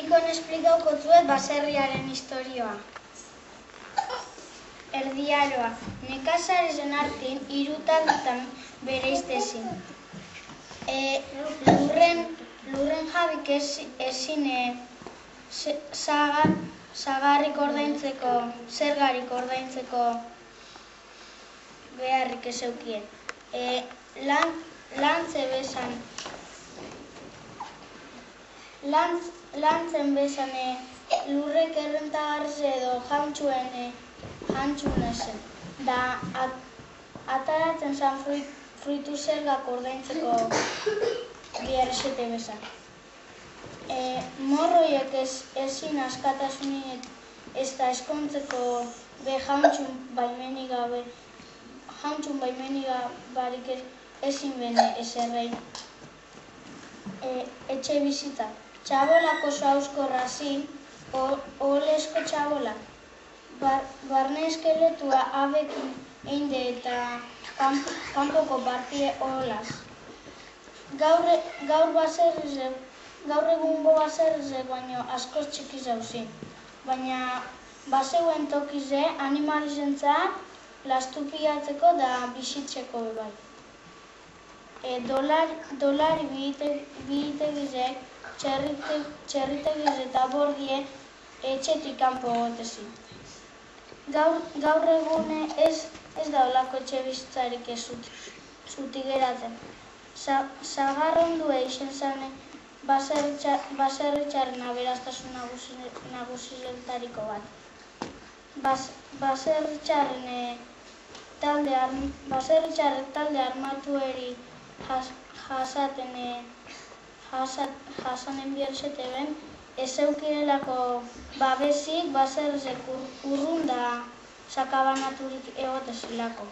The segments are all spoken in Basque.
Nikon esplikauko zuet baserriaren historioa. Erdiaroa, nekazarizen artin hirutan bereiztezin. Lurren jabik ezin zergarik ordaintzeko beharrik ez eukien. Lantzen bezan lurrek errentagarriz edo jantzuen ezen. Da ataratzen zan fruitu zergak ordaintzeko biarrezete bezan. Morroiek ezin askatasunik ez da eskontzeko be jantzun baimenik barik ezin bene ezerrein. Etxe bizitza. Txabolak oso auskorra zin, oholesko txabola. Barne eskeletua abekin einde eta kanpoko partie oholaz. Gaur egungo baserrizek baino askoz txiki zauzin. Baina bazeuen tokize animalizentzat lastu pilatzeko da bizitzeko bebai. Dolari bihitegizek, txerritegiz eta bordie etxetik kanpo egotezin. Gaur egune ez da olako etxe bizitzarik ez zutik geratzen. Sagarrondue izen zane baserritxarren aberastasun nagusiletariko bat. Baserritxarren talde armatueri jasanen bierzete ben, ez eukirelako babesik baserrizek urrun da sakabanaturik egotezilako.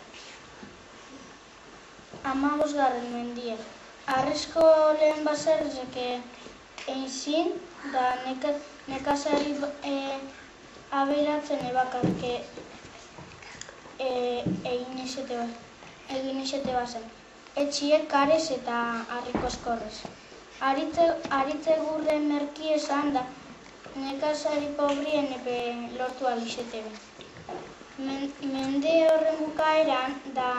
15. mendie. Arrisko lehen baserrizek einzin da nekazari aberatzen ebakarrik egin izete bazen. Etxiek karez eta harrikozkorrez. Aritze gurren merki esan da nekazari pobrien lortu alizete ben. Mende horren bukaeran da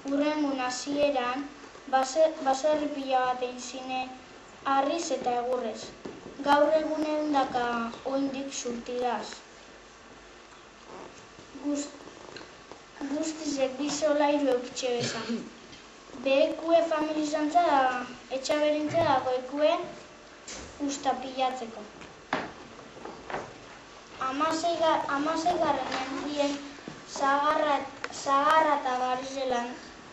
urrengun hasieran baserri pila bat einzine harriz eta egurrez. Gaur egunen daka oindik surtidaz. Guztizek bi solairu eukitxe bezan. Behekue familizantza da etxaberintza dago ekue usta pilatzeko. 16. mendien Sagarra eta Garrize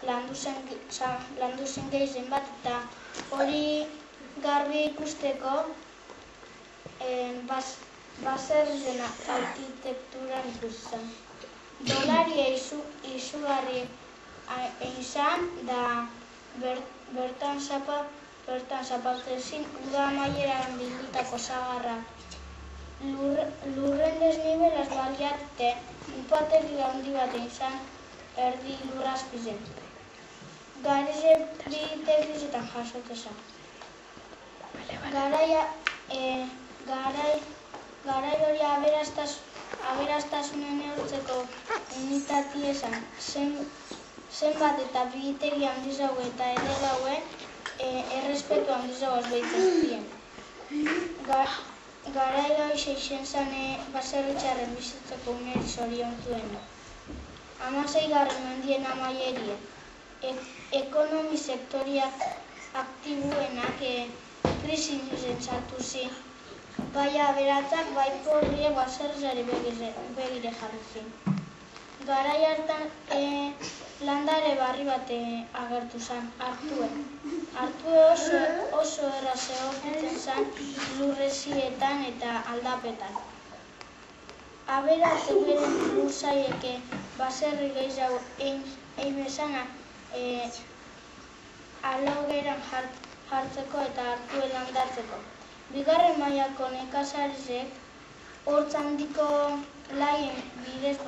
landu zen geizen bat eta hori garbi ikusteko baserrizen arkitekturan ikusten. Dolaria izugarri izan da bertan zapaltzezin uda amaieran bildutako sagarra. Lurren desnibelaz baliate upategi handi bat izan erdi lurrazpizen. Garrize bitegizetan jasotezan. Garai hori aberastasunen neurtzeko unitati esan. Zenbat eta bigitegi handiz haue eta eder haue errespetu handiz hauaz behitzen. Garai hori izen zane baserritxarren bizitzeko uneri zoriontuena. 16. mendien amaierie. Ekonomi sektoriak aktibuenak krisizen sartu zin. Bai aberatzak, bai porriek baserritzari begire jarri zin. Garai hartan landare barri bat agertu zen, Artue. Artue oso erraz egokitzen zen lurrezietan eta aldapetan. Aberatze beren lurzaieke baserri gehiago egin bezana alogeran jartzeko eta Artue landatzeko. Bigarren mailako nekazarizek hortz handiko laien bidez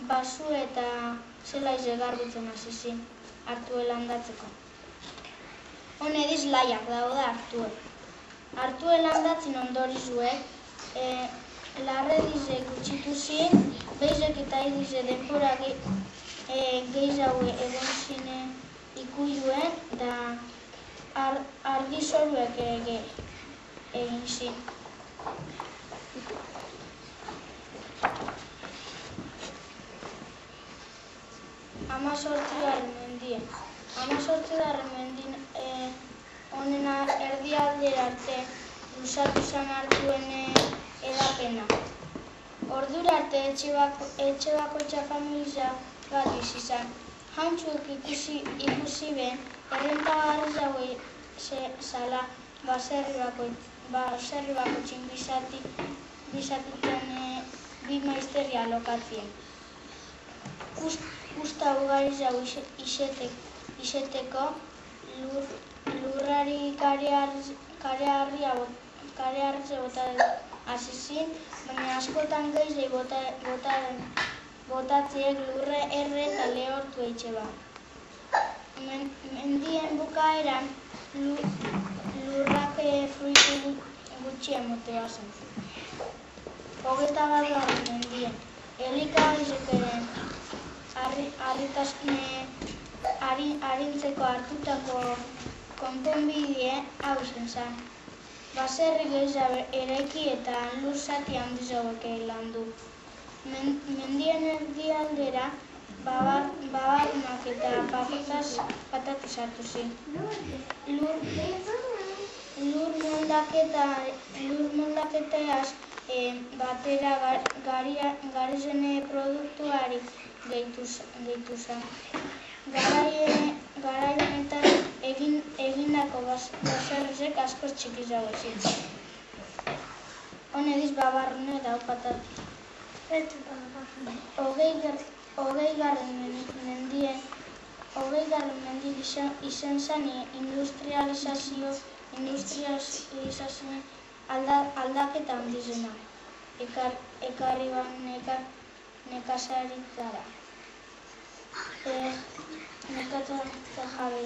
basu eta zelaize garbitzen hasi zin Artue landatzeko. Honediz laiak daude Artue. hartu landatzen ondorizuek, larre dize gutxitu zin, behizek eta idize denbora gehiago egon zine ikuiduen, da argi zoruek egin zin. Amazortzigarren mendien honena erdialdera arte luzatu zan hartuen edapena. Ordura arte etxe bakoitza familia bat bizi zan. Jantzuek ikusi ben, errentagarri zaue zala baserri bakoitzin bizatitzen bi maizterria lokatzien. Usta ugari zau izeteko lurrari kareharria bota hasi zin, baina askotan gehi botatziek lurre erre eta lehortu eitxe ba. Mendien bukaeran lurrak fruitu gutxi emote bazen. 21. mendien, elikagaizekeren harintzeko hartutako konponbidea hau zen. Baserri gehiago eraiki eta lur zati handiz hauek landu. Mendien erdialdera babarnak eta patatas hartu zin. Lur moldaketeaz batera garizene produktuari gehitu zen. Garai honetan egindako baserrizek askoz txikizago zin. Honediz babarrune dau patat. 20. mendien izan zen industrializazioen aldaketa handizena. Ekarri nekazaritzara. Nekazaritza jabe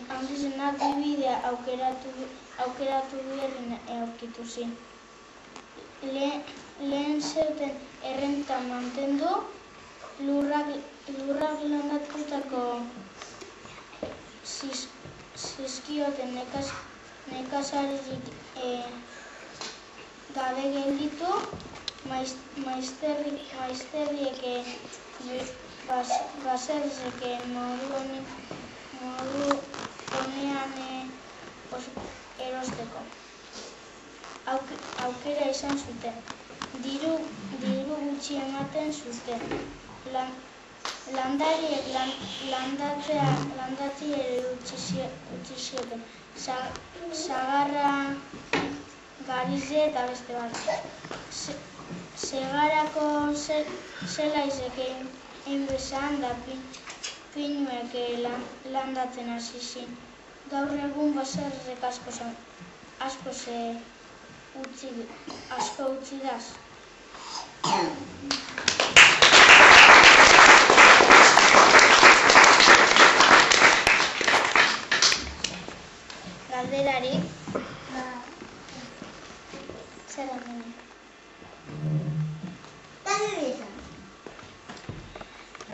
handizena bidea aukeratu berrin aurkitu zin. Lehen zeuten errenta mantendu, lurrak landatutako zizkioten nekazaririk gabe gelditu, maizterriek baserrizek modu honean erosteko. Aukera izan zuten. Diru gutxi ematen zuten. Landariek landatzi ere utzi zioten. Sagarra, garize eta beste bat. Segarako zelaizek egin bezan da pinuek landatzen hasi zin. Gaur egun baserrek asko utzi daz.